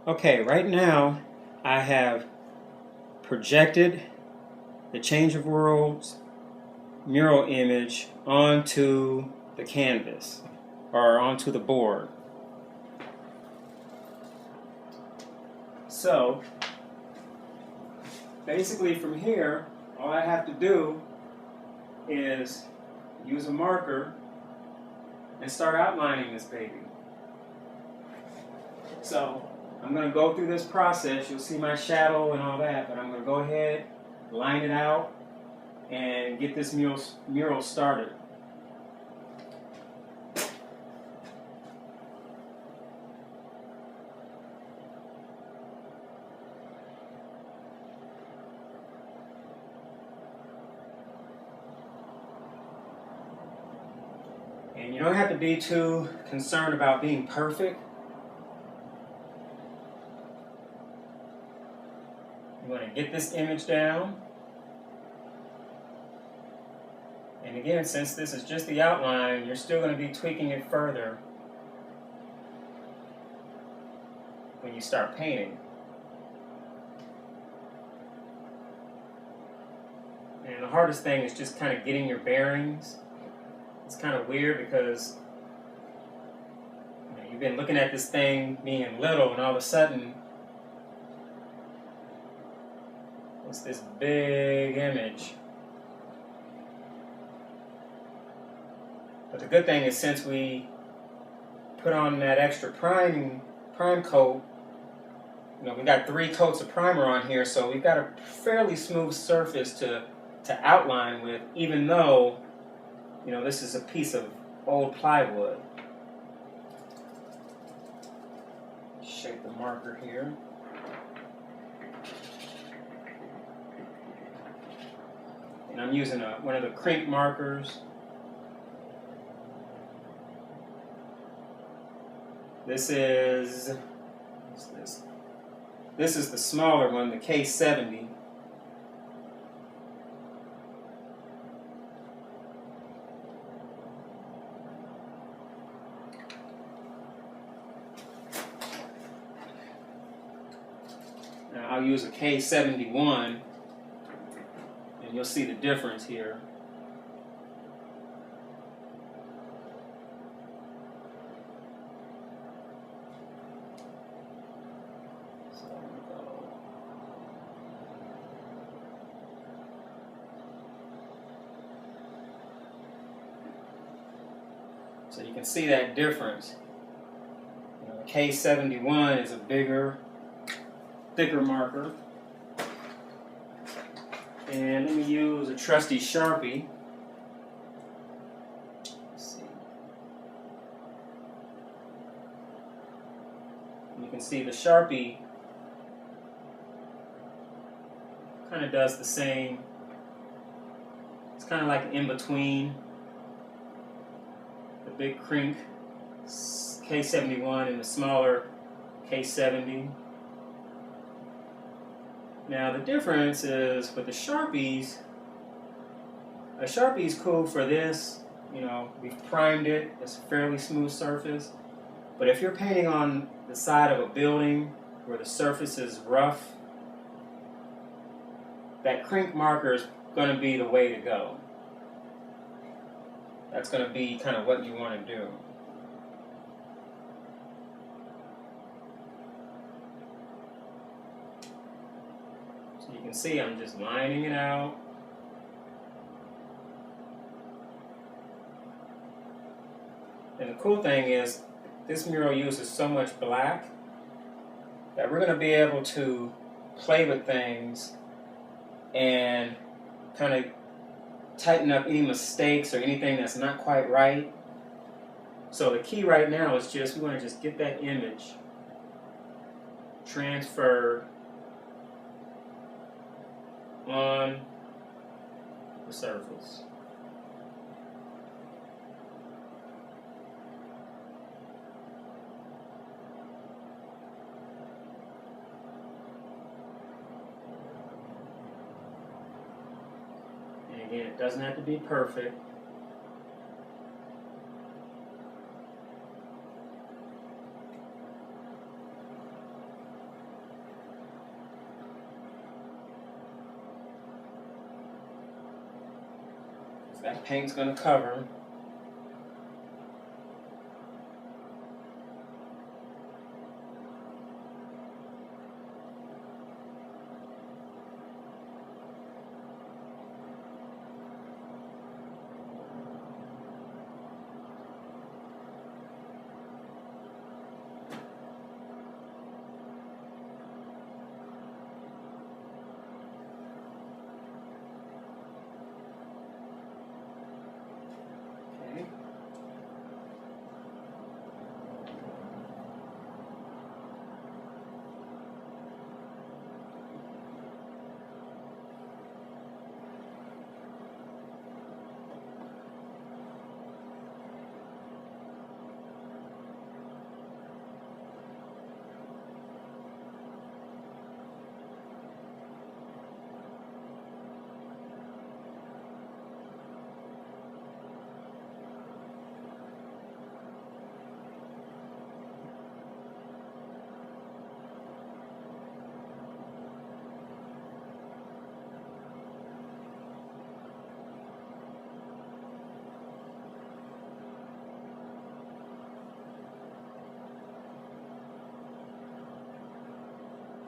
Okay, right now I have projected the change of worlds mural image onto the canvas or onto the board. So basically from here, all I have to do is use a marker and start outlining this baby. So I'm going to go through this process. You'll see my shadow and all that, but I'm going to go ahead, line it out, and get this mural started. And you don't have to be too concerned about being perfect. You want to get this image down. And again, since this is just the outline, you're still going to be tweaking it further when you start painting. And the hardest thing is just kind of getting your bearings. It's kind of weird because you've been looking at this thing being little, and all of a sudden it's this big image. But the good thing is, since we put on that extra prime coat, we got 3 coats of primer on here, so we've got a fairly smooth surface to outline with, even though this is a piece of old plywood. Shape the marker here. And I'm using one of the crink markers. This is the smaller one, the K70. Now I'll use a K71, and you'll see the difference here. So you can see that difference. The K71 is a bigger, thicker marker. And let me use a trusty Sharpie. Let's see. You can see the Sharpie kind of does the same. It's kind of like in between the big crink K71 and the smaller K70. Now the difference is with the Sharpies, a Sharpie is cool for this. We've primed it, it's a fairly smooth surface. But if you're painting on the side of a building where the surface is rough, that crink marker is going to be the way to go. That's going to be kind of what you want to do. So you can see I'm just lining it out. And the cool thing is, this mural uses so much black that we're going to be able to play with things and kind of tighten up any mistakes or anything that's not quite right. So the key right now is we want to just get that image transferred on the surface. And again, it doesn't have to be perfect. That paint's going to cover.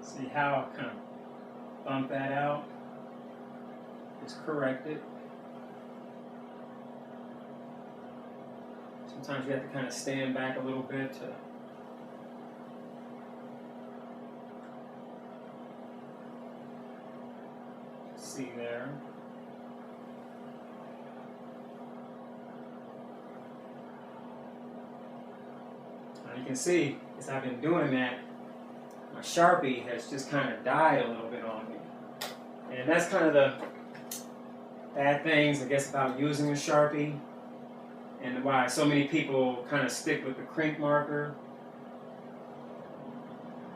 See how I kind of bump that out? It's corrected. Sometimes you have to kind of stand back a little bit to see there. Now you can see, as I've been doing that, my Sharpie has just kind of died a little bit on me. And that's kind of the bad things, I guess, about using a Sharpie, and why so many people kind of stick with the crink marker.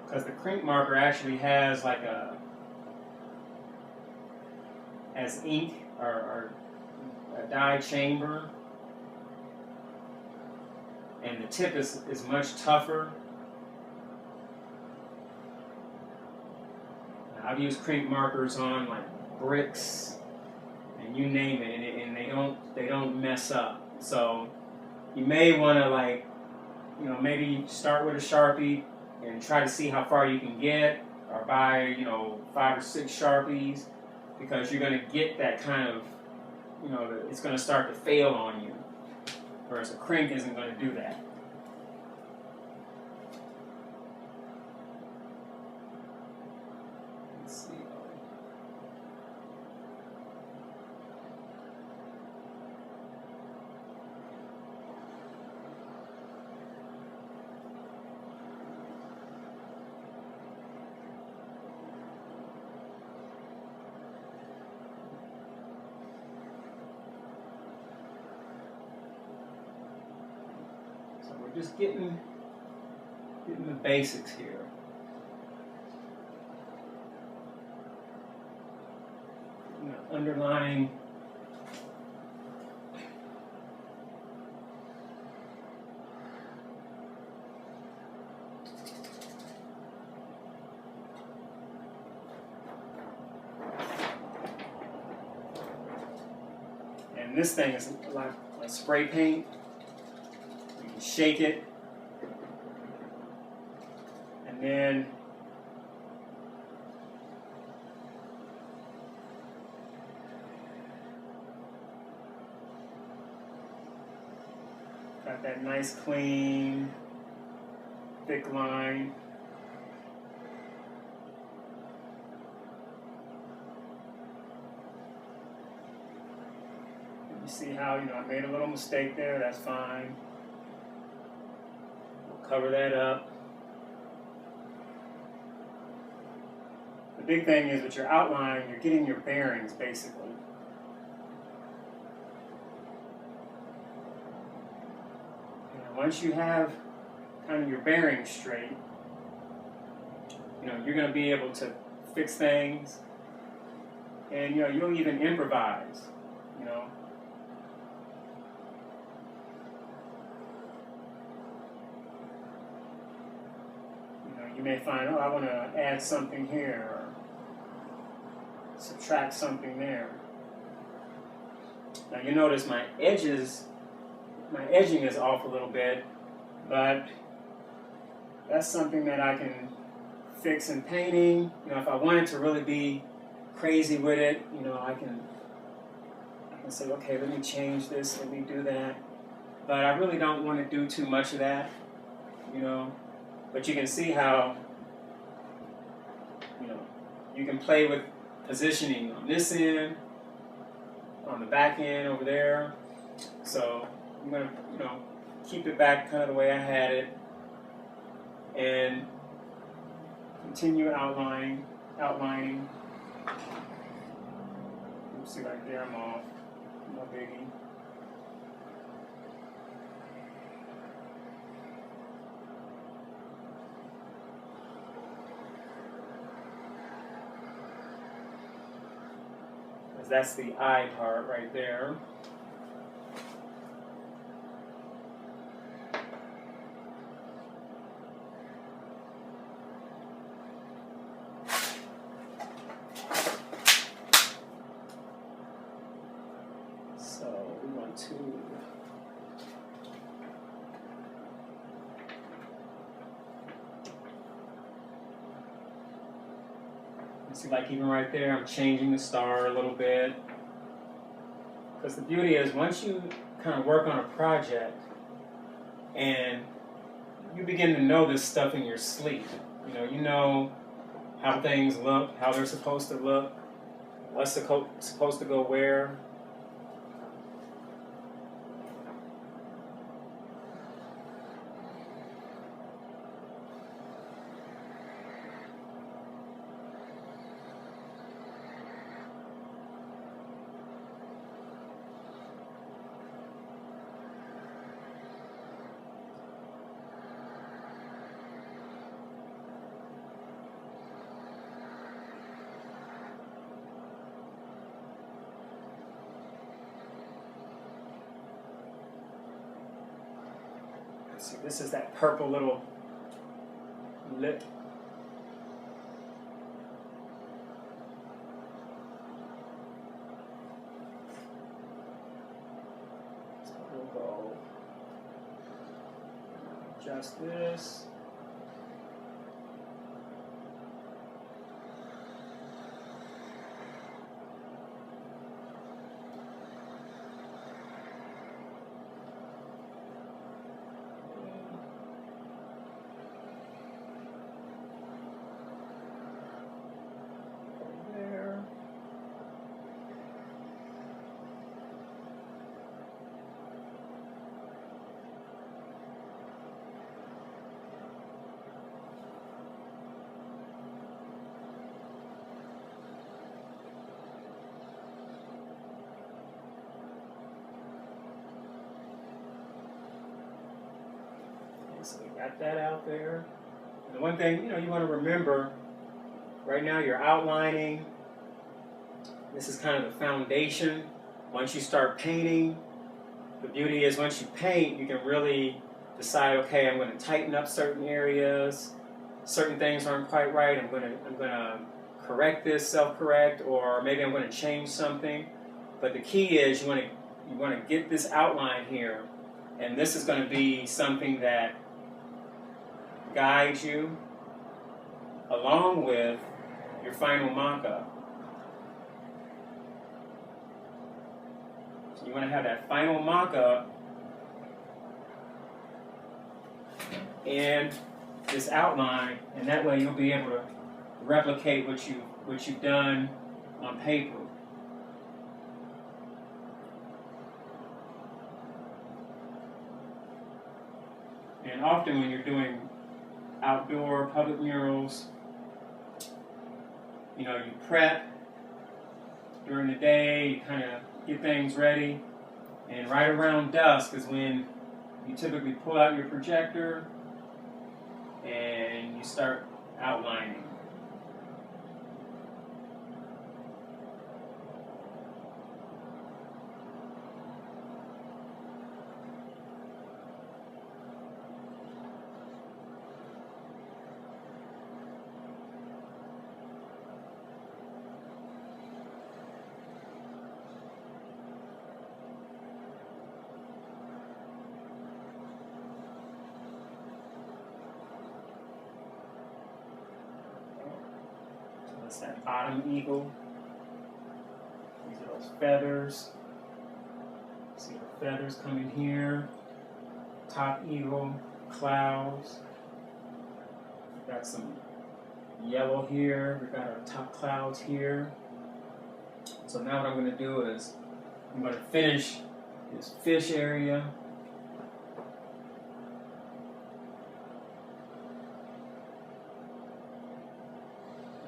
Because the crink marker actually has like has ink or a dye chamber, and the tip is much tougher. I've used crink markers on like bricks and you name it, and they don't mess up. So you may want to, like, you know, maybe start with a Sharpie and try to see how far you can get, or buy, you know, 5 or 6 Sharpies, because you're going to get that kind of, you know, it's going to start to fail on you, whereas a crink isn't going to do that. Let's see. Just getting the basics here. Underline and this thing is like spray paint. Shake it, and then got that nice clean thick line. You see how, you know, I made a little mistake there, that's fine. Cover that up. The big thing is with your outline, you're getting your bearings basically. And once you have kind of your bearings straight, you know, you're going to be able to fix things, and, you know, you'll even improvise, you know. You may find, oh, I want to add something here, or subtract something there. Now you notice my edging is off a little bit, but that's something that I can fix in painting. You know, if I wanted to really be crazy with it, you know, I can say, okay, let me change this, let me do that. But I really don't want to do too much of that, you know. But you can see how, you know, you can play with positioning on this end, on the back end over there. So I'm gonna, you know, keep it back kind of the way I had it, and continue outlining. See, right there, I'm off. No biggie. Because that's the eye part right there. See, like even right there, I'm changing the star a little bit. Because the beauty is, once you kind of work on a project and you begin to know this stuff in your sleep, you know how things look, how they're supposed to look, what's supposed to go where. See, this is that purple little lip. So we'll go adjust this. So we got that out there. And the one thing, you want to remember, right now you're outlining. This is kind of the foundation. Once you start painting, the beauty is once you paint, you can really decide, okay, I'm going to tighten up certain areas. Certain things aren't quite right. I'm going to correct this, self-correct, or maybe I'm going to change something. But the key is you want to get this outline here, and this is going to be something that guides you along with your final mock-up. So you want to have that final mock-up and this outline, and that way you'll be able to replicate what you've done on paper. And often when you're doing outdoor public murals, you prep during the day, you kind of get things ready, and right around dusk is when you typically pull out your projector and you start outlining. That's that bottom eagle. These are those feathers. See the feathers coming here. Top eagle, clouds. We've got some yellow here. We've got our top clouds here. So now what I'm going to do is I'm going to finish this fish area.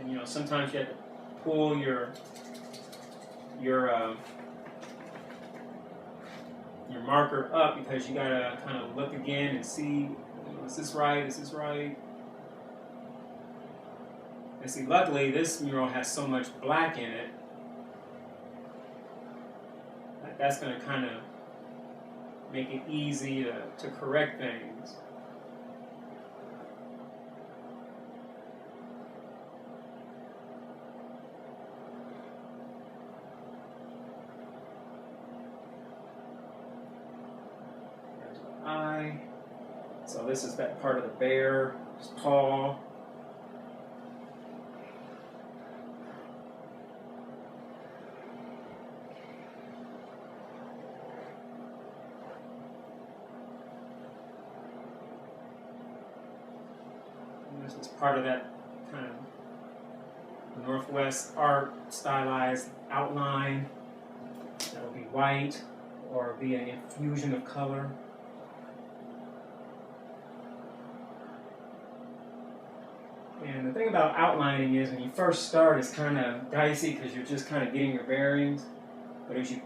And you know, sometimes you have to pull your marker up because you gotta kind of look again and see, you know, is this right? Is this right? And see, luckily this mural has so much black in it that that's gonna kind of make it easy to correct things. Eye. So this is that part of the bear's paw. And this is part of that kind of Northwest art stylized outline. That will be white or be an infusion of color. And the thing about outlining is when you first start, it's kind of dicey because you're just kind of getting your bearings. But as you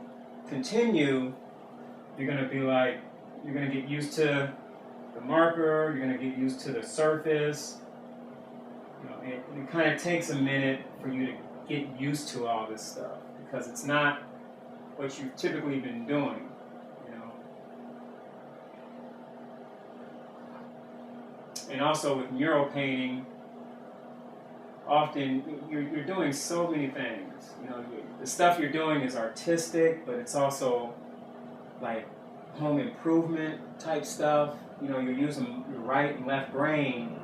continue, you're going to be like, you're going to get used to the marker, you're going to get used to the surface. You know, it kind of takes a minute for you to get used to all this stuff because it's not what you've typically been doing. And also with mural painting, often you're doing so many things. You know, the stuff you're doing is artistic, but it's also like home improvement type stuff. You know, you're using your right and left brain,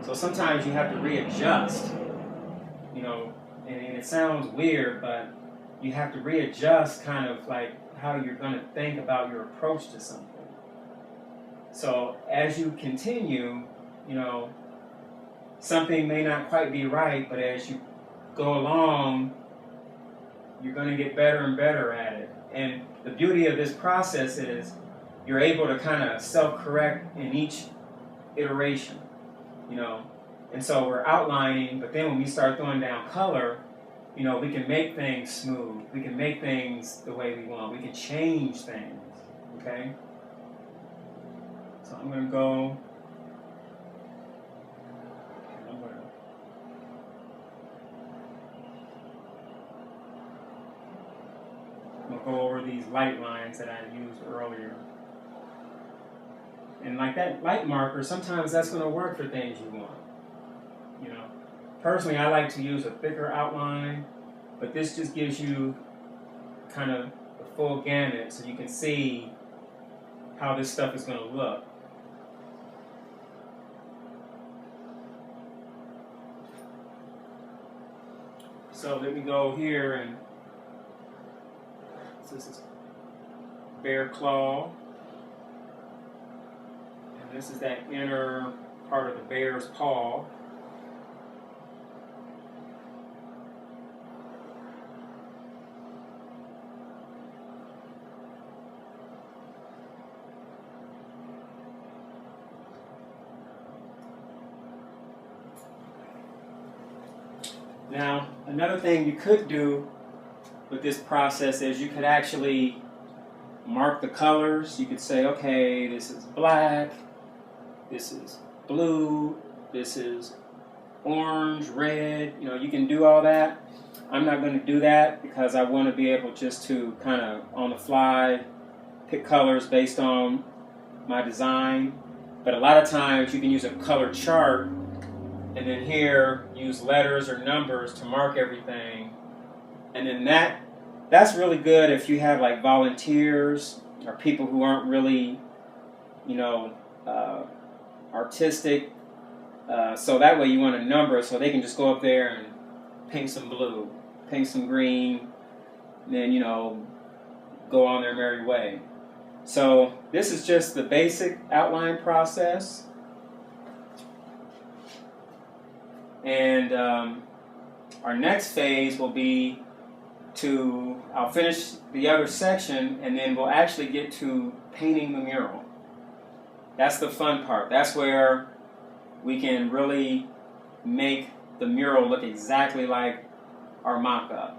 so sometimes you have to readjust. You know, and it sounds weird, but you have to readjust kind of like how you're going to think about your approach to something. So as you continue, you know, something may not quite be right, but as you go along, you're going to get better and better at it. And the beauty of this process is you're able to kind of self-correct in each iteration, you know. And so we're outlining, but then when we start throwing down color, you know, we can make things smooth. We can make things the way we want. We can change things, okay? So I'm going to go. I'm going to go over these light lines that I used earlier. And like that light marker, sometimes that's going to work for things you want. You know, personally, I like to use a thicker outline, but this just gives you kind of the full gamut so you can see how this stuff is going to look. So let me go here, and this is bear claw, and this is that inner part of the bear's paw. Now, another thing you could do with this process is you could actually mark the colors. You could say, okay, this is black, this is blue, this is orange, red. You know, you can do all that. I'm not going to do that because I want to be able just to kind of on the fly pick colors based on my design. But a lot of times you can use a color chart and then here use letters or numbers to mark everything. And then that's really good if you have like volunteers or people who aren't really, you know, artistic. So that way you want to number it so they can just go up there and paint some blue, paint some green, and then, you know, go on their merry way. So this is just the basic outline process. And our next phase will be I'll finish the other section, and then we'll actually get to painting the mural. That's the fun part. That's where we can really make the mural look exactly like our mock-up.